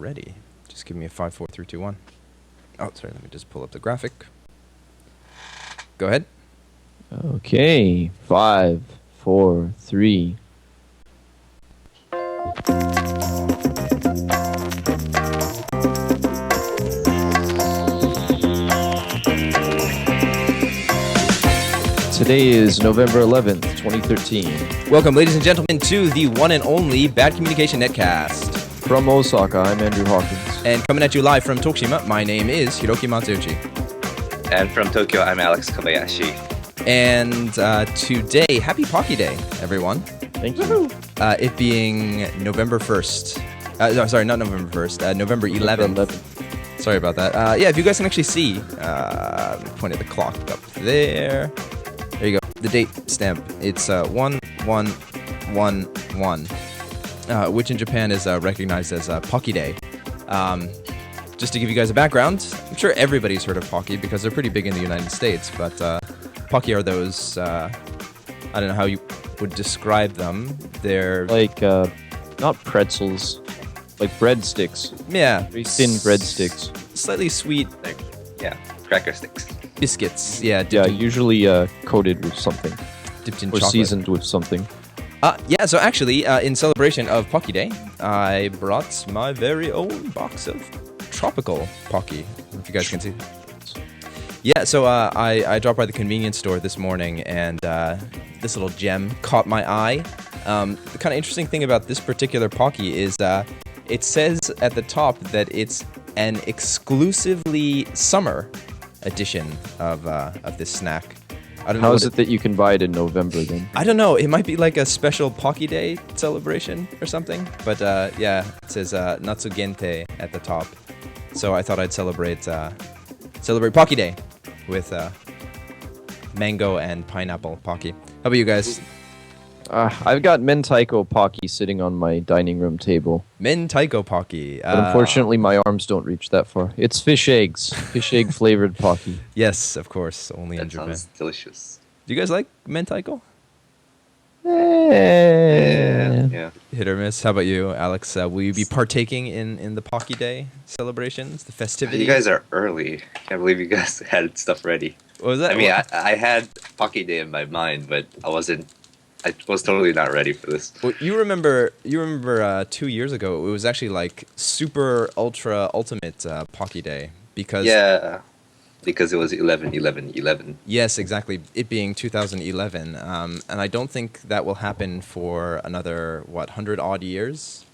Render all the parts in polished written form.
ready. Just give me a 5, 4, 3, 2, 1. Oh, sorry, let me just pull up the graphic. Go ahead. Okay, 5, 4, 3. Today is November 11th, 2013. Welcome, ladies and gentlemen, to the one and only Bad Communication Netcast. From Osaka, I'm Andrew Hawkins. And coming at you live from Tokushima, my name is Hiroki Matsuuchi. And from Tokyo, I'm Alex Kobayashi. And today, happy Pocky Day, everyone. Thank you. It being November 1st. Sorry, not November 1st. November 11th. Sorry about that. Yeah, if you guys can actually see, point at the clock up there. There you go. The date stamp. It's 1111, which in Japan is recognized as Pocky Day. Just to give you guys a background, I'm sure everybody's heard of Pocky because they're pretty big in the United States, but Pocky are those, I don't know how you would describe them. They're like, not pretzels, like breadsticks. Yeah. Very thin breadsticks. Slightly sweet. Yeah, cracker sticks. Biscuits. Yeah. Yeah, usually coated with something. Dipped in or chocolate. Seasoned with something. Yeah, so actually, in celebration of Pocky Day, I brought my very own box of tropical Pocky. If you guys can see. Yeah, so I dropped by the convenience store this morning, and this little gem caught my eye. The kind of interesting thing about this particular Pocky is it says at the top that it's an exclusively summer edition of this snack. I don't know. How is it that you can buy it in November then? I don't know. It might be like a special Pocky Day celebration or something. But yeah, it says Natsu Gente at the top. So I thought I'd celebrate Pocky Day with mango and pineapple Pocky. How about you guys? I've got Mentaiko Pocky sitting on my dining room table. Mentaiko Pocky. But unfortunately, my arms don't reach that far. It's fish eggs. Fish egg flavored Pocky. Yes, of course. Only in Japan. That sounds delicious. Do you guys like Mentaiko? Yeah. Hit or miss. How about you, Alex? Will you be partaking in the Pocky Day celebrations, the festivities? You guys are early. Can't believe you guys had stuff ready. What was that? I mean, I had Pocky Day in my mind, but I was totally not ready for this. Well, you remember 2 years ago, it was actually like super ultra ultimate Pocky Day because it was 11/11/11. Yes, exactly. It being 2011, and I don't think that will happen for another 100 odd years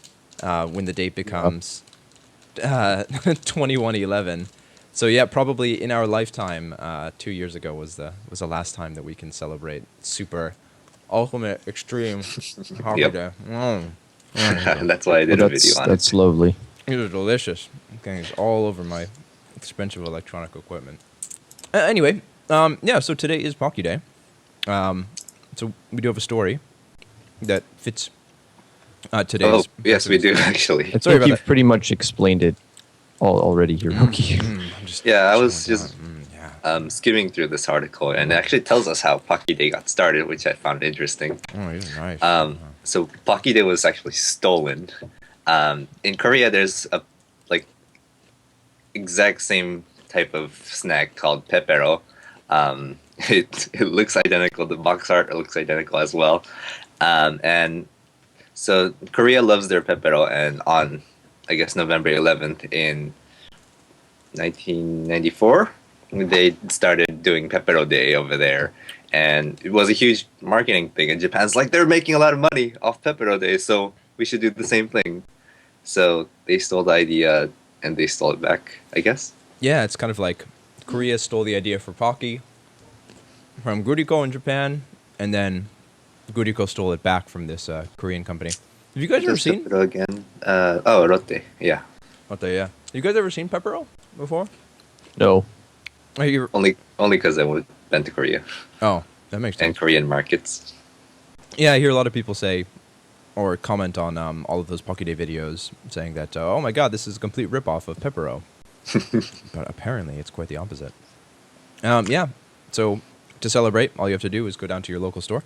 when the date becomes 2111. So yeah, probably in our lifetime, 2 years ago was the last time that we can celebrate super ultimate extreme Pocky Day. That's why I did a video on it. That's lovely. It was delicious. It's all over my expensive electronic equipment. Anyway, yeah, so today is Pocky Day. So we do have a story that fits today's... Oh, yes, we do, actually. I think you've pretty much explained it already, Hiroki. I was just skimming through this article, and it actually tells us how Pocky Day got started, which I found interesting. Oh, yeah, nice. So Pocky Day was actually stolen. In Korea, there's a exact same type of snack called pepero. It looks identical. The box art looks identical as well. And so Korea loves their pepero, and on, I guess, November 11th in 1994, they started doing Pepero Day over there. And it was a huge marketing thing. And Japan's like, they're making a lot of money off Pepero Day, so we should do the same thing. So they stole the idea, and they stole it back, I guess. Yeah, it's kind of like Korea stole the idea for Pocky from Guriko in Japan, and then Guriko stole it back from this Korean company. Have you guys ever seen... Pepero again? Rotte, yeah. Rotte, yeah. Have you guys ever seen Pepero before? No. Only because I went to Korea. Oh, that makes sense. And Korean markets. Yeah, I hear a lot of people say, or comment on all of those Pocky Day videos, saying that, oh my god, this is a complete ripoff of Pepero. But apparently it's quite the opposite. Yeah, so to celebrate, all you have to do is go down to your local store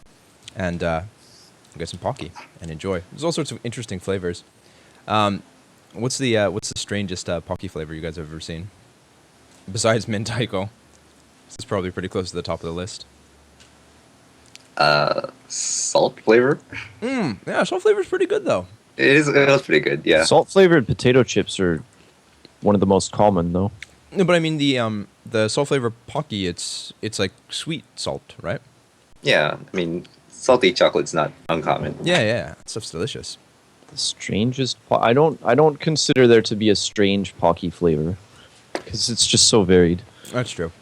and get some Pocky and enjoy. There's all sorts of interesting flavors. What's the strangest Pocky flavor you guys have ever seen? Besides Mentaiko. This is probably pretty close to the top of the list. Salt flavor. Yeah, salt flavor's pretty good though. It was pretty good. Yeah. Salt flavored potato chips are one of the most common, though. No, but I mean the salt flavor Pocky, it's like sweet salt, right? Yeah. I mean, salty chocolate's not uncommon. Yeah. That stuff's delicious. The strangest. I don't consider there to be a strange Pocky flavor because it's just so varied. That's true.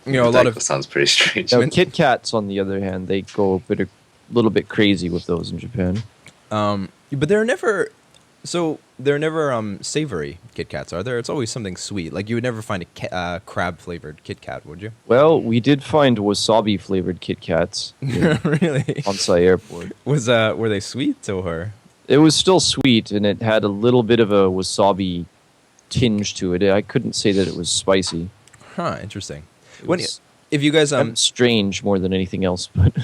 You know, a lot of sounds pretty strange. Now, Kit Kats, on the other hand, they go a little bit crazy with those in Japan. but they're never savory Kit Kats, are there? It's always something sweet. Like you would never find a crab flavored Kit Kat, would you? Well, we did find wasabi flavored Kit Kats Really? Kansai Airport. Were they sweet or? It was still sweet, and it had a little bit of a wasabi tinge to it. I couldn't say that it was spicy. Huh, interesting. It was If you guys strange more than anything else, but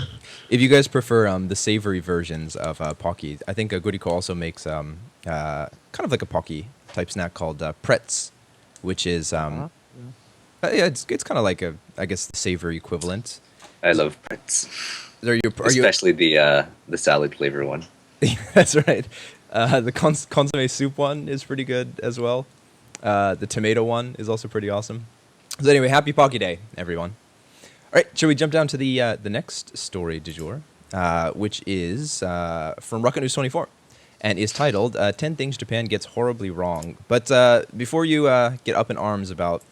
if you guys prefer the savory versions of Pocky, I think Guriko also makes kind of like a Pocky type snack called Pretz, which is yeah, it's kind of like I guess the savory equivalent. I love Pretz. Especially the salad flavor one. That's right. The consomme soup one is pretty good as well. The tomato one is also pretty awesome. So anyway, happy Pocky Day, everyone. All right, shall we jump down to the next story du jour, which is from Rocket News 24, and is titled 10 Things Japan Gets Horribly Wrong. But before you get up in arms about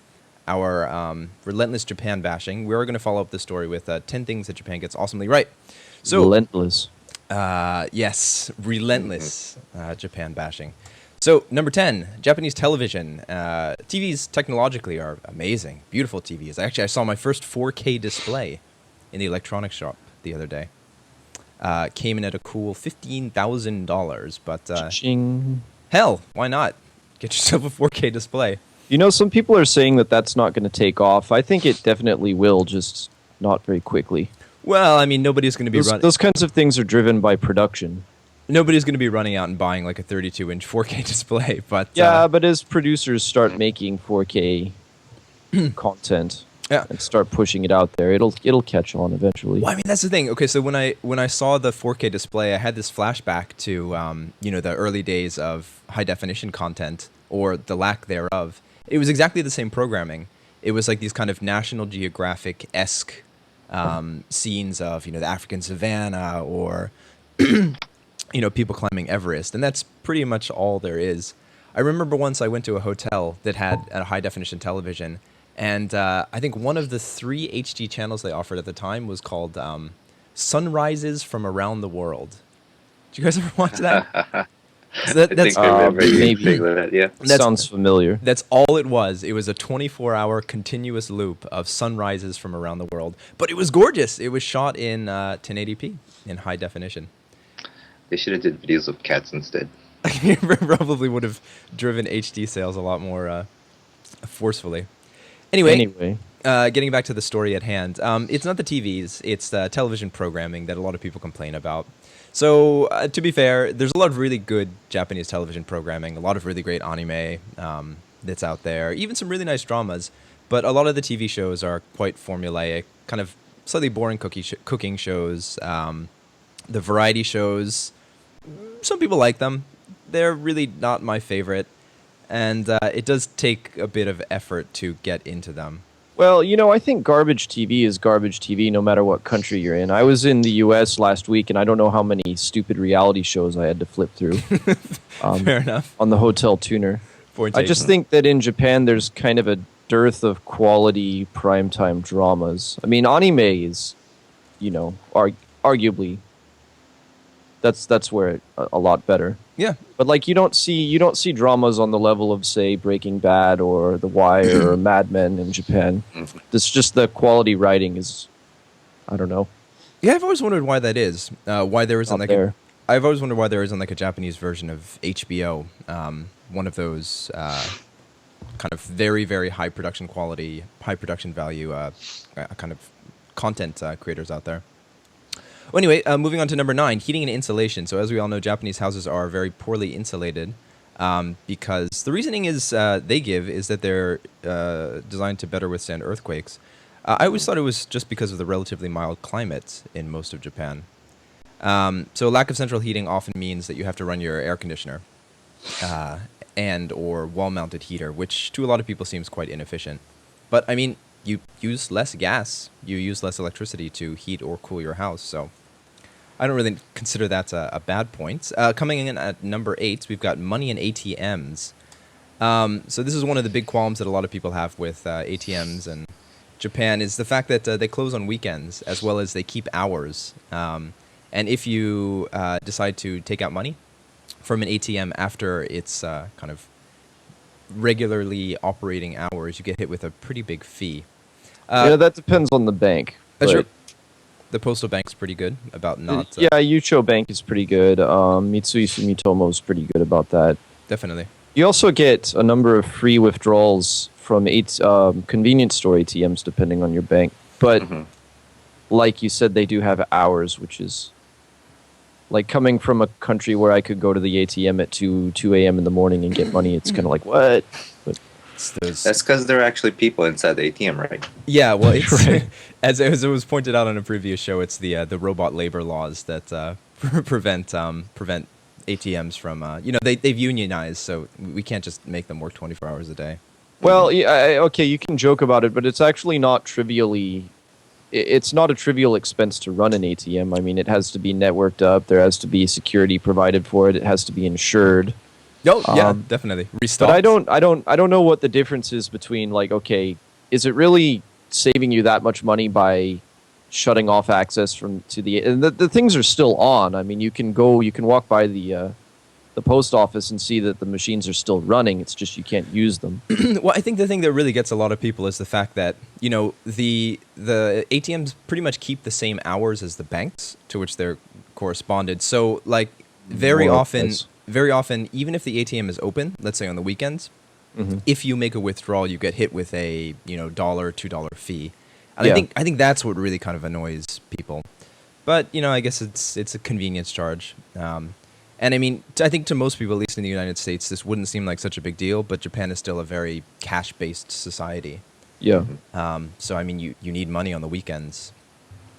our relentless Japan bashing, we're going to follow up the story with 10 things that Japan gets awesomely right. So, relentless. Yes, relentless Japan bashing. So, number 10, Japanese television. TVs technologically are amazing. Beautiful TVs. Actually, I saw my first 4K display in the electronics shop the other day. Came in at a cool $15,000, but hell, why not? Get yourself a 4K display. You know, some people are saying that that's not going to take off. I think it definitely will, just not very quickly. Well, I mean, nobody's going to be running. Those kinds of things are driven by production. Nobody's going to be running out and buying like a 32-inch 4K display, but yeah, but as producers start making 4K content and start pushing it out there, it'll catch on eventually. Well, I mean, that's the thing. Okay, so when I saw the 4K display, I had this flashback to the early days of high definition content or the lack thereof. It was exactly the same programming. It was like these kind of National Geographic-esque scenes of the African savannah or people climbing Everest, and that's pretty much all there is. I remember once I went to a hotel that had a high-definition television, and I think one of the 3 HD channels they offered at the time was called Sunrises from Around the World. Did you guys ever watch that? That's maybe. Yeah. That sounds familiar. That's all it was. It was a 24-hour continuous loop of sunrises from around the world. But it was gorgeous. It was shot in 1080p in high definition. They should have did videos of cats instead. Probably would have driven HD sales a lot more forcefully. Anyway. Getting back to the story at hand, it's not the TVs, it's the television programming that a lot of people complain about. So, to be fair, there's a lot of really good Japanese television programming, a lot of really great anime that's out there, even some really nice dramas, but a lot of the TV shows are quite formulaic, kind of slightly boring cooking shows. The variety shows, some people like them. They're really not my favorite, and it does take a bit of effort to get into them. Well, I think garbage TV is garbage TV no matter what country you're in. I was in the U.S. last week, and I don't know how many stupid reality shows I had to flip through. Fair enough. On the hotel tuner. I just think that in Japan there's kind of a dearth of quality primetime dramas. I mean, anime is, arguably, that's where a lot better. Yeah. But you don't see dramas on the level of, say, Breaking Bad or The Wire or Mad Men in Japan. It's just the quality writing is, I don't know. Yeah, I've always wondered why that is. Why there isn't I've always wondered why there isn't like a Japanese version of HBO. One of those kind of very, very high production quality, high production value kind of content creators out there. Well, anyway, moving on to number 9, heating and insulation. So as we all know, Japanese houses are very poorly insulated. because the reasoning is they give is that they're designed to better withstand earthquakes. I always thought it was just because of the relatively mild climate in most of Japan. So lack of central heating often means that you have to run your air conditioner and or wall-mounted heater, which to a lot of people seems quite inefficient. But I mean, you use less gas, you use less electricity to heat or cool your house, so I don't really consider that a bad point. Coming in at number 8, we've got money and ATMs. So this is one of the big qualms that a lot of people have with ATMs and Japan is the fact that they close on weekends as well as they keep hours. And if you decide to take out money from an ATM after its kind of regularly operating hours, you get hit with a pretty big fee. Yeah, that depends on the bank. That's but- true. The postal bank's pretty good about not... yeah, Yucho Bank is pretty good. Mitsui Sumitomo is pretty good about that. Definitely. You also get a number of free withdrawals from convenience store ATMs depending on your bank. But like you said, they do have hours, which is like coming from a country where I could go to the ATM at 2 a.m. in the morning and get money. It's kind of like, what? But That's because there are actually people inside the ATM, right? Yeah, well, it's, Right. as it was pointed out on a previous show, it's the robot labor laws that prevent ATMs from they've unionized, so we can't just make them work 24 hours a day. Well, yeah, okay, you can joke about it, but it's actually not trivially. It's not a trivial expense to run an ATM. I mean, it has to be networked up. There has to be security provided for it. It has to be insured. Oh yeah, definitely. Restocked. But I don't know what the difference is between like, okay, is it really saving you that much money by shutting off access to the and the things are still on. I mean, you can walk by the post office and see that the machines are still running. It's just you can't use them. Well, I think the thing that really gets a lot of people is the fact that the ATMs pretty much keep the same hours as the banks to which they're corresponded. So like very often, even if the ATM is open, let's say on the weekends, if you make a withdrawal, you get hit with a $1, $2 fee. And Yeah. I think that's what really kind of annoys people. But I guess it's a convenience charge. And I mean, I think to most people, at least in the United States, this wouldn't seem like such a big deal. But Japan is still a very cash-based society. Yeah. So I mean, you need money on the weekends.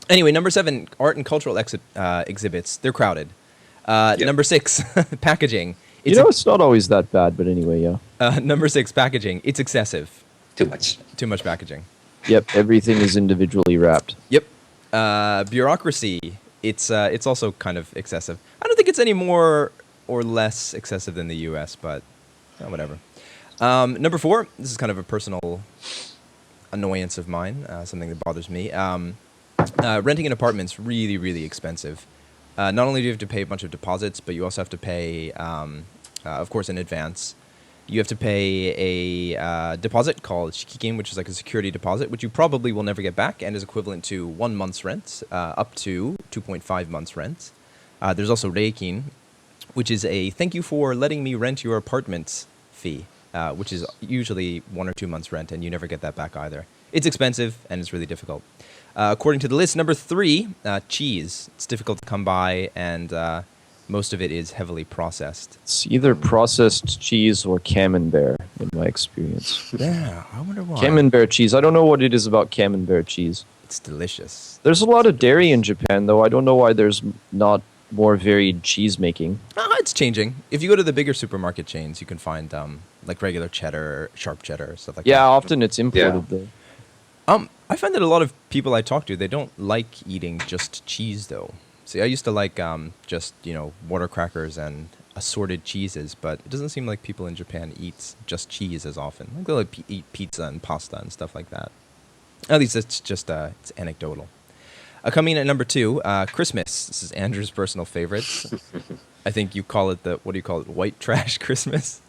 Anyway, number 7, art and cultural exhibits. They're crowded. Number 6, packaging. It's not always that bad, but anyway, yeah. Number 6, packaging. It's excessive. Too much. Too much packaging. Yep, everything is individually wrapped. Yep. Bureaucracy. It's also kind of excessive. I don't think it's any more or less excessive than the U.S., but whatever. Number 4. This is kind of a personal annoyance of mine. Something that bothers me. Renting an apartment's really, really expensive. Not only do you have to pay a bunch of deposits, but you also have to pay, of course, in advance. You have to pay a deposit called shikikin, which is like a security deposit, which you probably will never get back and is equivalent to 1 month's rent, up to 2.5 months' rent. There's also reikin, which is a thank you for letting me rent your apartment fee, which is usually 1 or 2 months' rent, and you never get that back either. It's expensive, and it's really difficult. According to the list, number 3, cheese. It's difficult to come by, and most of it is heavily processed. It's either processed cheese or camembert, in my experience. Yeah, I wonder why. Camembert cheese. I don't know what it is about camembert cheese. It's delicious. There's a lot of dairy in Japan, though. I don't know why there's not more varied cheese making. It's changing. If you go to the bigger supermarket chains, you can find like regular cheddar, sharp cheddar, stuff like that. Yeah, often it's imported, though. I find that a lot of people I talk to, they don't like eating just cheese, though. See, I used to like just, water crackers and assorted cheeses, but it doesn't seem like people in Japan eat just cheese as often. Like they'll eat pizza and pasta and stuff like that. At least it's just it's anecdotal. Coming in at number 2, Christmas. This is Andrew's personal favorite. I think you call it what do you call it, white trash Christmas?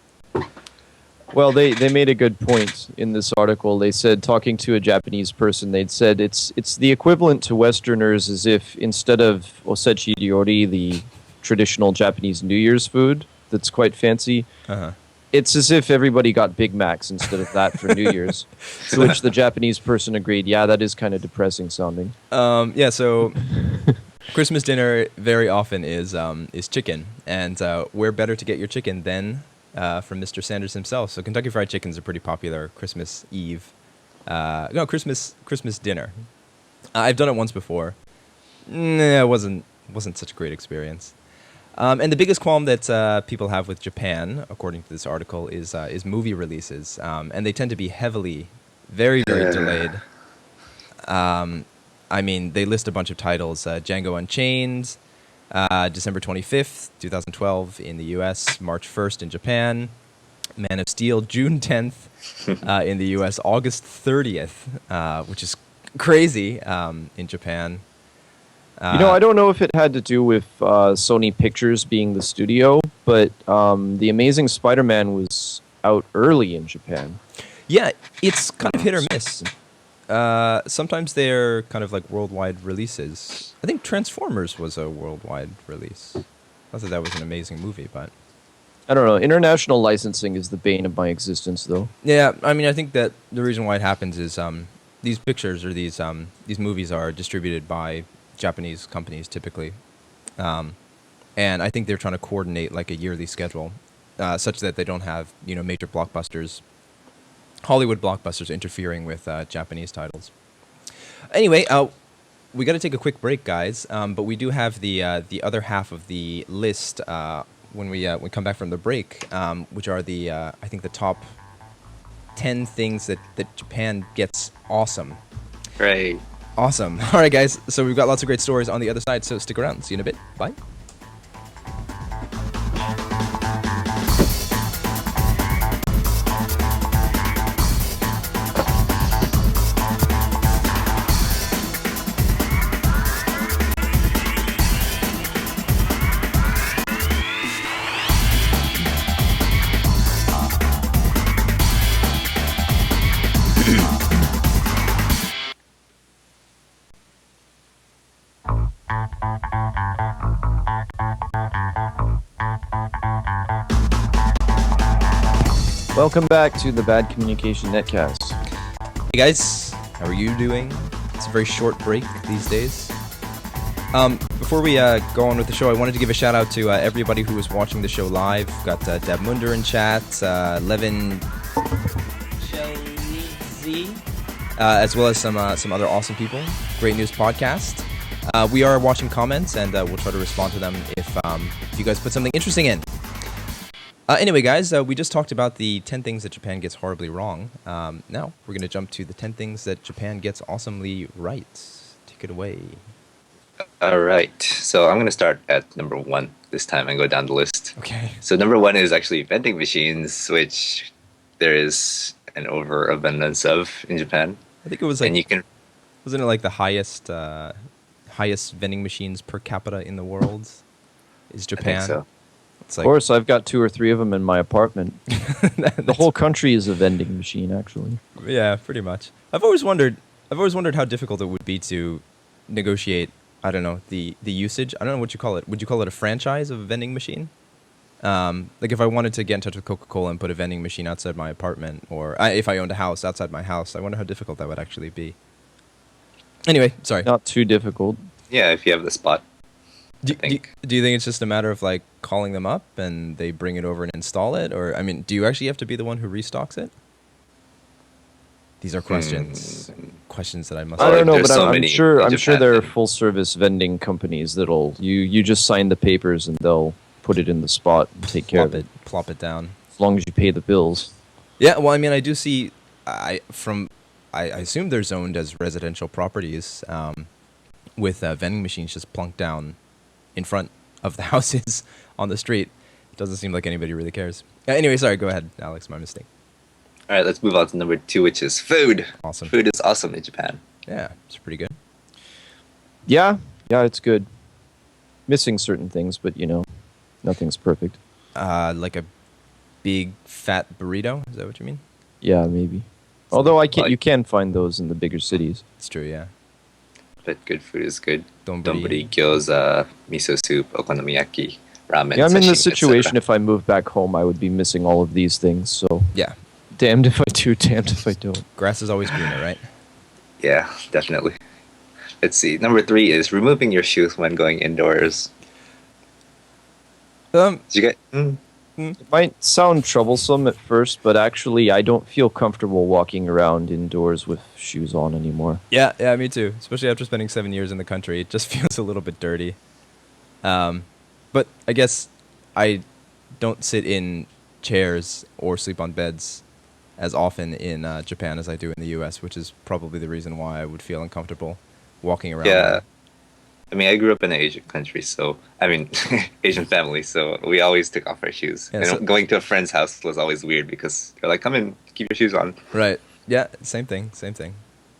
Well, they made a good point in this article. They said, talking to a Japanese person, they'd said it's the equivalent to Westerners as if instead of osechi ryori, the traditional Japanese New Year's food that's quite fancy, it's as if everybody got Big Macs instead of that for New Year's. To which the Japanese person agreed, yeah, that is kind of depressing sounding. Yeah, so Christmas dinner very often is chicken, and where better to get your chicken than from Mr. Sanders himself. So Kentucky Fried Chicken is a pretty popular Christmas Eve, Christmas dinner. I've done it once before. It wasn't such a great experience. And the biggest qualm that people have with Japan, according to this article, is movie releases, and they tend to be very delayed. I mean, they list a bunch of titles: Django Unchained, December 25th, 2012 in the U.S., March 1st in Japan, Man of Steel, June 10th in the U.S., August 30th, which is crazy in Japan. I don't know if it had to do with Sony Pictures being the studio, but The Amazing Spider-Man was out early in Japan. Yeah, it's kind of hit or miss. Sometimes they're kind of like worldwide releases. I think Transformers was a worldwide release. Not that was an amazing movie, but... I don't know. International licensing is the bane of my existence, though. Yeah, I mean, I think that the reason why it happens is these pictures or these movies are distributed by Japanese companies typically, and I think they're trying to coordinate like a yearly schedule, such that they don't have major blockbusters, Hollywood blockbusters interfering with Japanese titles. Anyway, we got to take a quick break, guys. But we do have the other half of the list when we come back from the break, which are I think the top 10 things that Japan gets awesome. Right. Awesome. All right, guys. So we've got lots of great stories on the other side. So stick around. See you in a bit. Bye. Welcome back to the Bad Communication Netcast. Hey, guys. How are you doing? It's a very short break these days. Before we go on with the show, I wanted to give a shout out to everybody who was watching the show live. We've got Deb Munder in chat, Levin Chalizi, as well as some other awesome people. Great News Podcast. We are watching comments, and we'll try to respond to them if you guys put something interesting in. Anyway, guys, we just talked about the 10 things that Japan gets horribly wrong. Now, we're going to jump to the 10 things that Japan gets awesomely right. Take it away. All right. So I'm going to start at number 1 this time and go down the list. Okay. So number 1 is actually vending machines, which there is an overabundance of in Japan. I think it was like... And you can... Wasn't it like the highest vending machines per capita in the world? Is Japan? I think so. It's like, Of course, I've got 2 or 3 of them in my apartment. The whole country is a vending machine, actually. Yeah, pretty much. I've always wondered how difficult it would be to negotiate, I don't know, the usage. I don't know what you call it. Would you call it a franchise of a vending machine? Like if I wanted to get in touch with Coca-Cola and put a vending machine outside my apartment, or if I owned a house outside my house, I wonder how difficult that would actually be. Anyway, sorry. Not too difficult. Yeah, if you have the spot. Do you think it's just a matter of like calling them up and they bring it over and install it? Or, I mean, do you actually have to be the one who restocks it? These are questions that I must... I don't know, but so I'm many sure in Japan there are that- full-service vending companies that'll... You just sign the papers and they'll put it in the spot and take care of it. Plop it down. As long as you pay the bills. Yeah, well, I mean, I do see... I assume they're zoned as residential properties with vending machines just plunked down in front of the houses on the street. It doesn't seem like anybody really cares. Anyway, sorry, go ahead, Alex, my mistake. All right, let's move on to number 2, which is food. Awesome. Food is awesome in Japan. Yeah, it's pretty good. Yeah, it's good. Missing certain things, but nothing's perfect. Like a big fat burrito, is that what you mean? Yeah, maybe. Although you can find those in the bigger cities. It's true, yeah. But good food is good. Donburi. Donburi, gyoza, miso soup, okonomiyaki, ramen, Yeah, I'm in the sashimi, situation etc. if I moved back home, I would be missing all of these things, so Yeah, damned if I do, damned if I don't. grass is always greener, right? Yeah, definitely. Let's see. Number 3 is removing your shoes when going indoors. Um, Did you get? It might sound troublesome at first, but actually, I don't feel comfortable walking around indoors with shoes on anymore. Yeah, me too. Especially after spending 7 years in the country, it just feels a little bit dirty. But I guess I don't sit in chairs or sleep on beds as often in Japan as I do in the U.S., which is probably the reason why I would feel uncomfortable walking around. Yeah. there. I mean, I grew up in an Asian country, so I mean, Asian family, so we always took off our shoes. Yeah, and so- going to a friend's house was always weird because they're like, "Come in, keep your shoes on." Right. Yeah, same thing.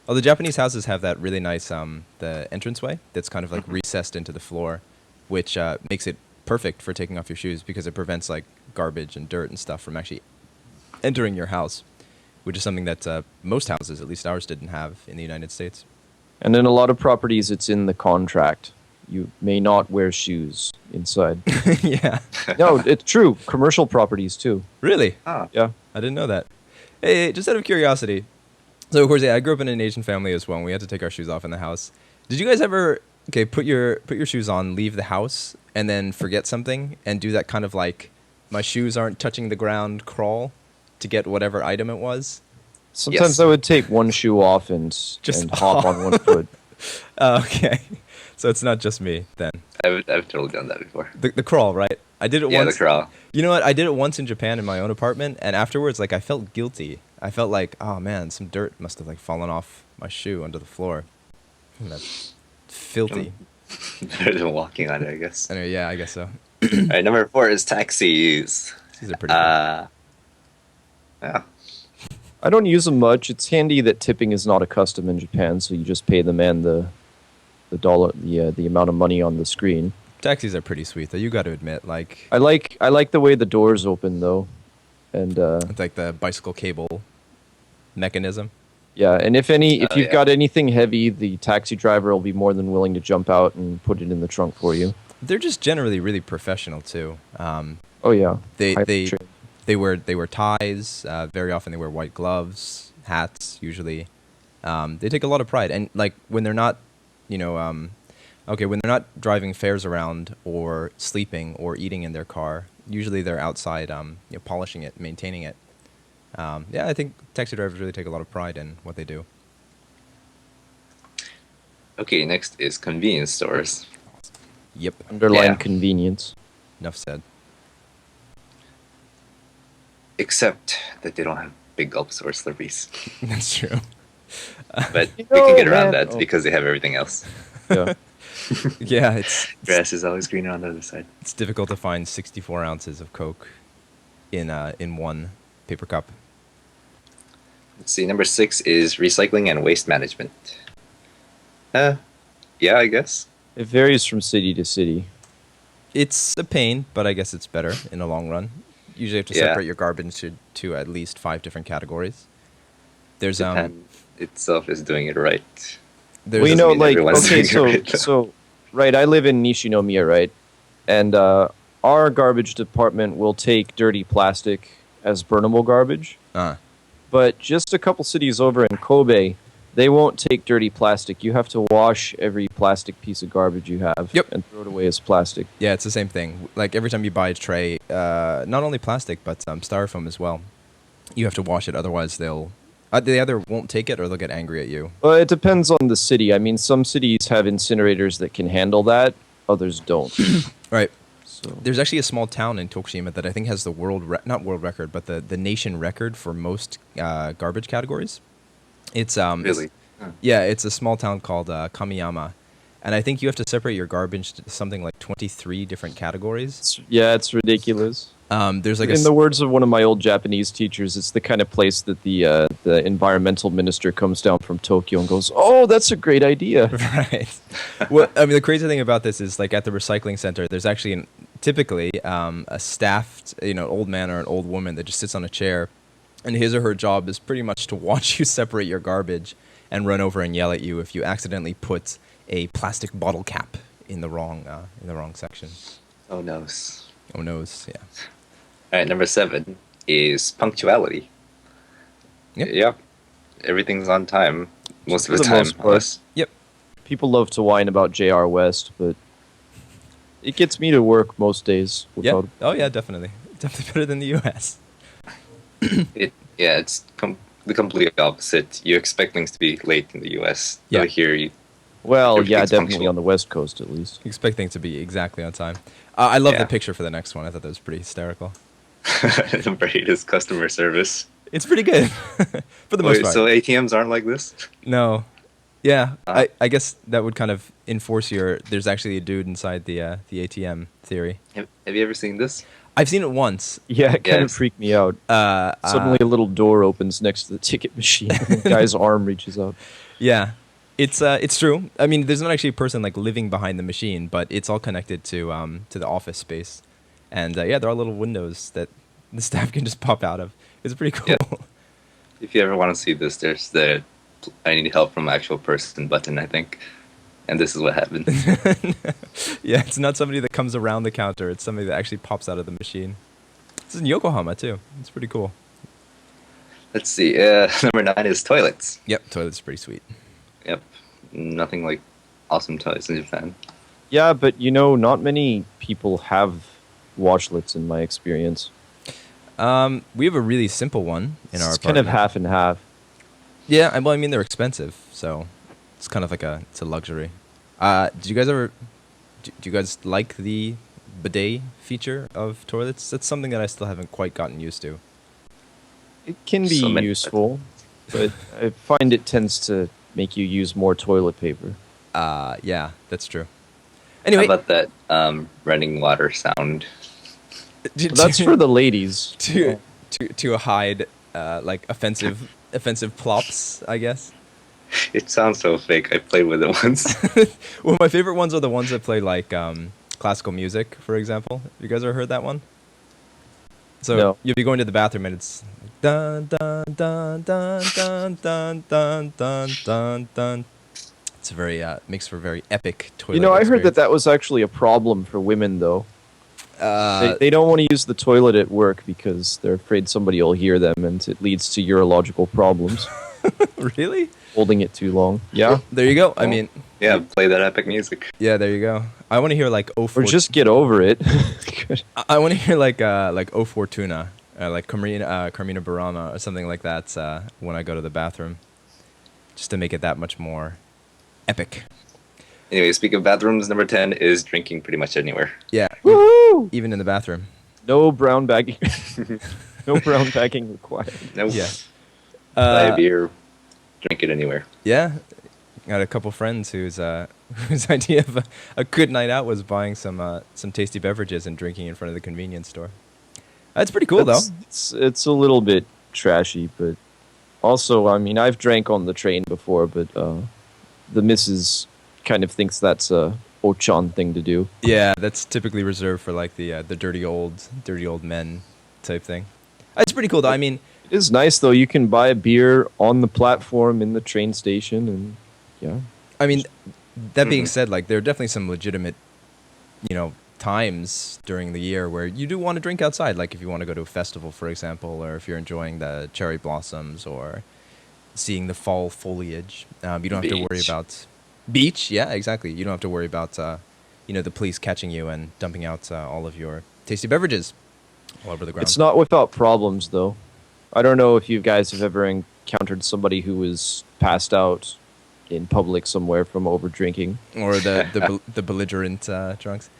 Oh, the Japanese houses have that really nice the entranceway that's kind of like recessed into the floor, which makes it perfect for taking off your shoes because it prevents like garbage and dirt and stuff from actually entering your house, which is something that most houses, at least ours, didn't have in the United States. And in a lot of properties, it's in the contract. You may not wear shoes inside. Yeah. No, it's true. Commercial properties, too. Really? Ah, Yeah. I didn't know that. Hey, just out of curiosity. So, of course, yeah, I grew up in an Asian family as well, and we had to take our shoes off in the house. Did you guys ever, put your shoes on, leave the house, and then forget something, and do that kind of like, my shoes aren't touching the ground crawl to get whatever item it was? Sometimes Yes. I would take one shoe off and hop on one foot. Okay. So it's not just me, then. I've totally done that before. The crawl, right? I did it Yeah, once. the crawl. You know what? I did it once in Japan in my own apartment, and afterwards, like, I felt guilty. I felt like, oh man, some dirt must have like fallen off my shoe onto the floor. And that's filthy. Better than walking on it, I guess. Anyway, yeah, I guess so. All right, number 4 is taxis. These are pretty cool. Yeah. I don't use them much. It's handy that tipping is not a custom in Japan, so you just pay the man the amount of money on the screen. Taxis are pretty sweet, though. You got to admit, like, I like the way the doors open though, and it's like the bicycle cable mechanism. yeah. And if you've yeah. got anything heavy, the taxi driver will be more than willing to jump out and put it in the trunk for you. They're just generally really professional too. Oh yeah, They Highly trained. they wear ties. Very often they wear white gloves, hats. Usually, they take a lot of pride. And like when they're not, when they're not driving fares around or sleeping or eating in their car, usually they're outside, polishing it, maintaining it. I think taxi drivers really take a lot of pride in what they do. Okay, next is convenience stores. Yep. Underline Yeah. convenience. Enough said. Except that they don't have big gulps or slurpees. That's true. But You we can know, get around man- that oh. because they have everything else. Yeah. Yeah, it's Grass is always greener on the other side. it's difficult to find 64 ounces of Coke in one paper cup. Let's see, number 6 is recycling and waste management. Yeah, I guess. It varies from city to city. It's a pain, but I guess it's better in the long run. Usually, you have to Yeah. separate your garbage to at least 5 different categories. There's Japan itself is doing it right. there's Well, you doesn't know, mean like, everyone's okay, doing it right. right, I live in Nishinomiya, right? And our garbage department will take dirty plastic as burnable garbage. But just a couple cities over in Kobe, they won't take dirty plastic. You have to wash every plastic piece of garbage you have Yep. and throw it away as plastic. yeah, it's the same thing. Like every time you buy a tray, not only plastic but styrofoam as well, you have to wash it. Otherwise, they either won't take it or they'll get angry at you. Well, it depends on the city. I mean, some cities have incinerators that can handle that, others don't. Right. So There's actually a small town in Tokushima that I think has the not world record, but the nation record for most garbage categories. It's Really? yeah, it's a small town called Kamiyama, and I think you have to separate your garbage to something like 23 different categories. it's ridiculous. There's like In the words of one of my old Japanese teachers, it's the kind of place that the environmental minister comes down from Tokyo and goes, "Oh, that's a great idea." right. Well, I mean, the crazy thing about this is like at the recycling center, there's actually typically a staffed, old man or an old woman that just sits on a chair, and his or her job is pretty much to watch you separate your garbage and run over and yell at you if you accidentally put a plastic bottle cap in the wrong section. Oh no. Oh noes, yeah. All right, number 7 is punctuality. Yep. Yep. Everything's on time most of For the the time. most part. unless- Yep. People love to whine about JR West, but it gets me to work most days. Yeah. Without, Oh yeah, definitely. definitely better than the U.S. It's the complete opposite. You expect things to be late in the U.S. Yeah. So here, Well, yeah, everything's definitely punctual. on the West Coast at least. You expect things to be exactly on time. I love the Yeah. picture for the next one. I thought that was pretty hysterical. The greatest customer service. It's pretty good for the most part. So ATMs aren't like this? No. Yeah, Ah. I guess that would kind of enforce there's actually a dude inside the ATM theory. Have you ever seen this? I've seen it once. Yeah, it kind of Yes. freaked me out. Suddenly a little door opens next to the ticket machine. And the guy's arm reaches out. Yeah, it's true. I mean, there's not actually a person like living behind the machine, but it's all connected to the office space, and yeah, there are little windows that the staff can just pop out of. It's pretty cool. Yeah. If you ever want to see this, there's the I need help from actual person button, I think. And this is what happened. Yeah, it's not somebody that comes around the counter. It's somebody that actually pops out of the machine. This is in Yokohama too. It's pretty cool. Let's see. Number 9 is toilets. Yep, toilet's pretty sweet. Yep. Nothing like awesome toilets in Japan. Yeah, but not many people have washlets in my experience. We have a really simple one in our It's kind of apartment. half and half. Yeah, I mean they're expensive, so it's kind of like it's a luxury. Did you guys ever? Do you guys like the bidet feature of toilets? That's something that I still haven't quite gotten used to. It can be So many- useful, but I find it tends to make you use more toilet paper. Yeah, that's true. How Anyway, about that running water sound? That's for the ladies. to hide like offensive plops, I guess. It sounds so fake. I played with it once. Well, my favorite ones are the ones that play like classical music, for example. You guys ever heard that one? So No. you'll be going to the bathroom and it's dun dun dun dun dun dun dun dun dun dun. It's a very makes for a very epic toilet. I heard experience. that was actually a problem for women, though. Uh, They don't want to use the toilet at work because they're afraid somebody will hear them, and it leads to urological problems. really? Holding it too long. Yeah. There you go. I mean, Yeah, play that epic music. yeah, there you go. I want to hear like Or just get over it. I want to hear like O Fortuna, like Carmina Burana or something like that when I go to the bathroom, just to make it that much more epic. Anyway, speaking of bathrooms, number 10 is drinking pretty much anywhere. Yeah, Woo! even in the bathroom. No brown bagging. No brown bagging required. No. Yeah. Buy a beer, drink it anywhere. Yeah, got a couple friends whose idea of a good night out was buying some tasty beverages and drinking in front of the convenience store. That's pretty cool though. It's a little bit trashy, but also, I mean, I've drank on the train before, but the missus kind of thinks that's a Ochan thing to do. Yeah, that's typically reserved for like the dirty old men type thing. It's pretty cool though. I mean, It is nice, though. You can buy a beer on the platform in the train station, and yeah. I mean, that being said, like there are definitely some legitimate, times during the year where you do want to drink outside. Like if you want to go to a festival, for example, or if you're enjoying the cherry blossoms or seeing the fall foliage. You don't have to worry Beach. about beach. Yeah, exactly. You don't have to worry about the police catching you and dumping out all of your tasty beverages all over the ground. It's not without problems, though. I don't know if you guys have ever encountered somebody who was passed out in public somewhere from over drinking. or the belligerent drunks.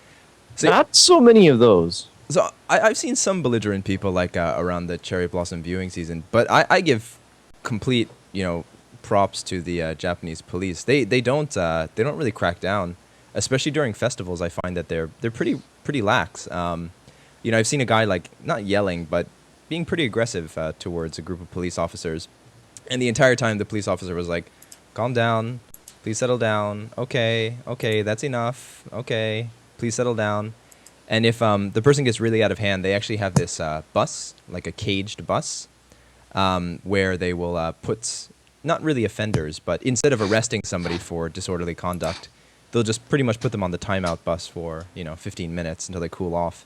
See, Not so many of those. So I've seen some belligerent people like around the cherry blossom viewing season, but I give complete props to the Japanese police. They don't really crack down, especially during festivals. I find that they're pretty lax. I've seen a guy like not yelling but being pretty aggressive towards a group of police officers, and the entire time the police officer was like, "Calm down, please settle down. Okay, that's enough. Okay, please settle down." And if the person gets really out of hand, they actually have this bus, like a caged bus, where they will put, not really offenders, but instead of arresting somebody for disorderly conduct, they'll just pretty much put them on the timeout bus for 15 minutes until they cool off.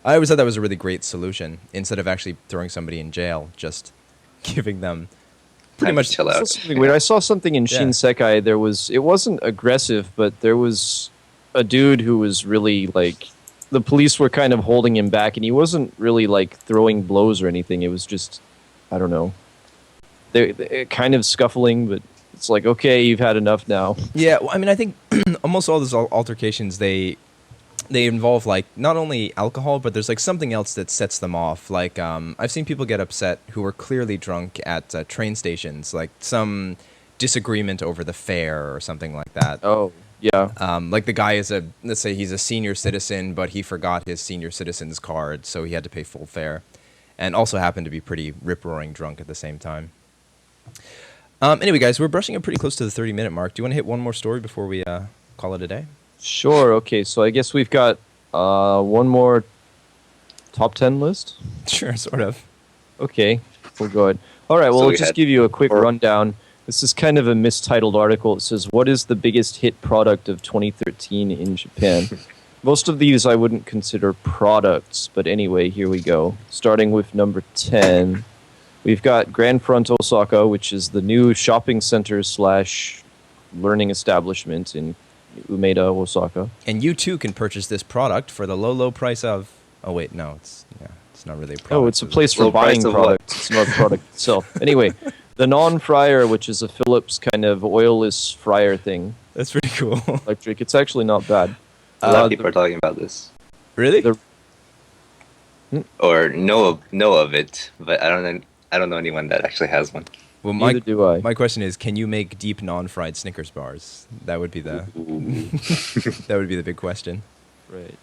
I always thought that was a really great solution. Instead of actually throwing somebody in jail, just giving them pretty Time to much chill I saw out. something weird. I saw something in Yeah. Shinsekai. It wasn't aggressive, but there was a dude who was really like the police were kind of holding him back, and he wasn't really like throwing blows or anything. It was just, I don't know, they're kind of scuffling, but it's like, okay, you've had enough now. Yeah, well, I mean, I think almost all those altercations they involve like not only alcohol, but there's like something else that sets them off. Like I've seen people get upset who were clearly drunk at train stations, like some disagreement over the fare or something like that. Oh, yeah. Like the guy is let's say he's a senior citizen, but he forgot his senior citizen's card, so he had to pay full fare, and also happened to be pretty rip-roaring drunk at the same time. Anyway, guys, we're brushing up pretty close to the 30-minute mark. Do you want to hit one more story before we call it a day? Sure. Okay, so I guess we've got one more top 10 list. Sure, sort of. Okay, we'll go ahead. All right, well, So I'll we just had give you a quick 4. rundown. This is kind of a mistitled article. It says, what is the biggest hit product of 2013 in Japan? Most of these I wouldn't consider products, but anyway, here we go. Starting with number 10, we've got Grand Front Osaka, which is the new shopping center / learning establishment in Umeda, Osaka. And you too can purchase this product for the low price of. Oh wait, no, it's not really a product. Oh, it's a place for Low price buying of what? products. It's not a product itself. Anyway, the non-fryer, which is a Philips kind of oilless fryer thing, That's pretty cool. electric. It's actually not bad. A lot of people are talking about this. Really? The- Or know of it, but I don't know anyone that actually has one. Well, Neither do I. my question is, can you make deep non-fried Snickers bars? That would be the that would be the big question. Right.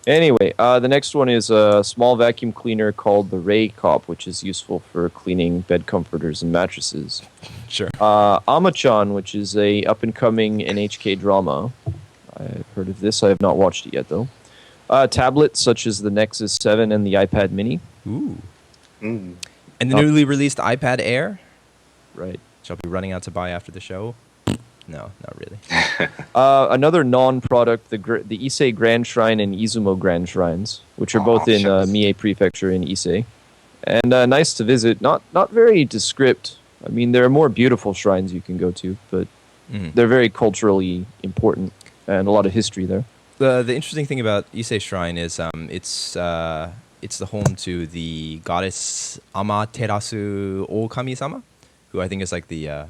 Anyway, the next one is a small vacuum cleaner called the Ray Cop, which is useful for cleaning bed comforters and mattresses. Sure. Ama-chan, which is a up-and-coming NHK drama. I've heard of this. I have not watched it yet, though. Tablets such as the Nexus 7 and the iPad Mini. Ooh. Mm. And the newly released iPad Air, Right. which I'll be running out to buy after the show. No, not really. Another non-product, the Issei Grand Shrine and Izumo Grand Shrines, which are both in shucks. Mie Prefecture in Issei. And nice to visit. Not very descript. I mean, there are more beautiful shrines you can go to, but they're very culturally important and a lot of history there. The interesting thing about Issei Shrine is it's the home to the goddess Amaterasu Okami-sama, who I think is like the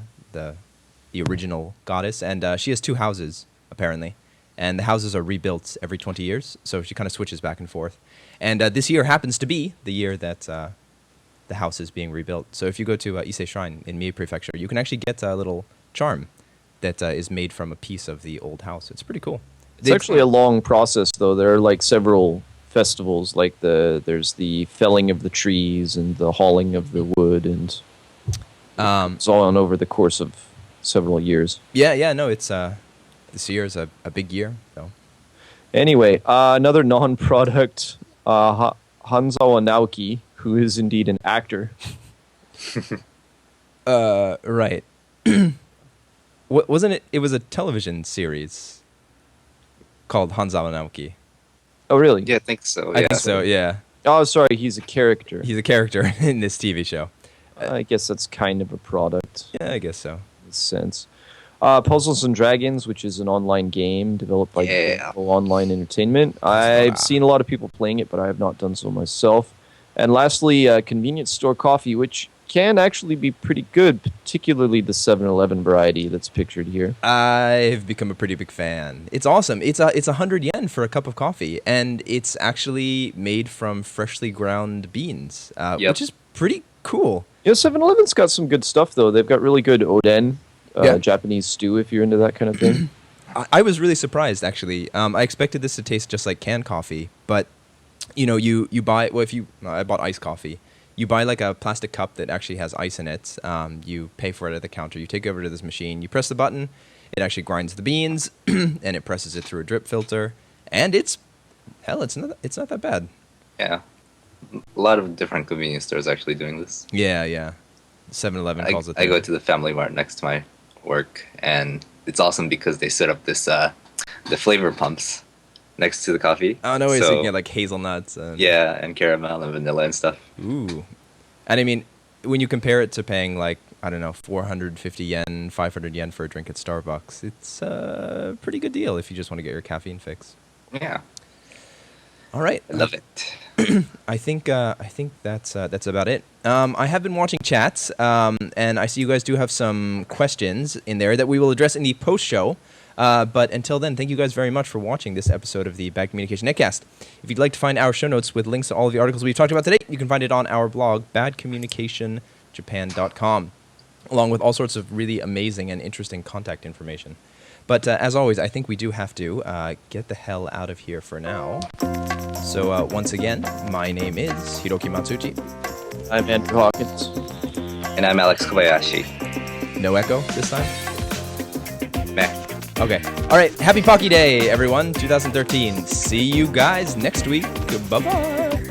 original goddess, and she has 2 houses apparently, and the houses are rebuilt every 20 years, so she kind of switches back and forth. And this year happens to be the year that the house is being rebuilt. So if you go to Issei Shrine in Mie Prefecture, you can actually get a little charm that is made from a piece of the old house. It's pretty cool. It's actually a long process, though. There are like several festivals, like there's the felling of the trees and the hauling of the wood, and it's all on over the course of several years. Yeah, no, it's this year is a big year. So. Anyway, another non-product, Hanzawa Naoki, who is indeed an actor. Right. Wasn't it? It was a television series called Hanzawa Naoki. Oh, really? Yeah, I think so. I Yeah. think so. Yeah, Oh, sorry, he's a character. he's a character in this TV show. I guess that's kind of a product Yeah, I guess so. in a sense. Puzzles and Dragons, which is an online game developed by Yeah. Google Online Entertainment. I've seen a lot of people playing it, but I have not done so myself. And lastly, convenience store coffee, which can actually be pretty good, particularly the 7-Eleven variety that's pictured here. I've become a pretty big fan. It's awesome. It's 100 yen for a cup of coffee, and it's actually made from freshly ground beans, which is pretty cool. You know, 7-Eleven's got some good stuff, though. They've got really good oden, Yeah. Japanese stew, if you're into that kind of thing. I was really surprised, actually. I expected this to taste just like canned coffee, but you know, you buy I bought iced coffee. You buy like a plastic cup that actually has ice in it. You pay for it at the counter. You take it over to this machine. You press the button. It actually grinds the beans, and it presses it through a drip filter. And it's not that bad. Yeah. A lot of different convenience stores actually doing this. Yeah. 7-Eleven calls it. I go to the Family Mart next to my work, and it's awesome because they set up this the flavor pumps next to the coffee. Oh no, so you can get like hazelnuts. And, yeah, and caramel and vanilla and stuff. Ooh, and I mean, when you compare it to paying like, I don't know, 450 yen, 500 yen for a drink at Starbucks, it's a pretty good deal if you just want to get your caffeine fix. Yeah. All right. I love it. I think that's about it. I have been watching chats, and I see you guys do have some questions in there that we will address in the post show. But until then, thank you guys very much for watching this episode of the Bad Communication Netcast. If you'd like to find our show notes with links to all of the articles we've talked about today, you can find it on our blog, badcommunicationjapan.com, along with all sorts of really amazing and interesting contact information. But as always, I think we do have to get the hell out of here for now. So once again, my name is Hiroki Matsuchi. I'm Andrew Hawkins. And I'm Alex Kobayashi. No echo this time? Meh. Okay. All right. Happy Pocky Day, everyone. 2013. See you guys next week. Bye-bye.